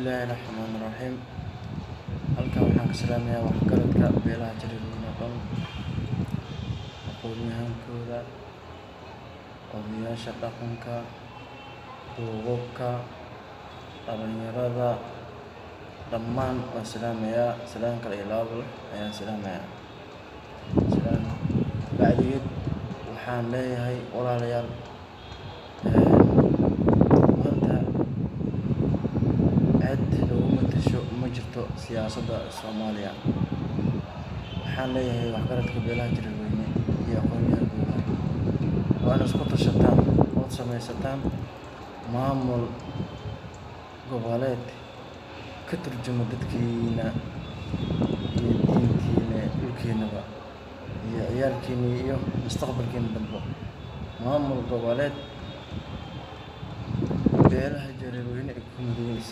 Bismillaahi Raxmaani Raxiim. Halkan waxaan ka salaamayaa waxgaradka beelaha Jareerweyne oo dhan, aqoon-yahankooda, odayaasha dhaqanka, duubabka, dhalinyarada, dhammaan waan salaamayaa. Salaan kale iyo laabo leh ayaan salaamayaa. Salaan bacdigeed waxaan leeyahay walaalayaal, maanta cid lagu matasho ma jirto siyaasadda Soomaaliya. Waxaan leeyahay waxgaradka beelaha Jareerweyne iyo aqoon-yahankooda waa in isku tashataan ood samaysataan maamul goboleed ka turjuma dadkiina iyo diintiina, dhulkiinaba, iyo ciyaalkiina iyo mustaqbalkiina dambe. Maamul goboleed beelaha Jareerweyne ay ku midaysan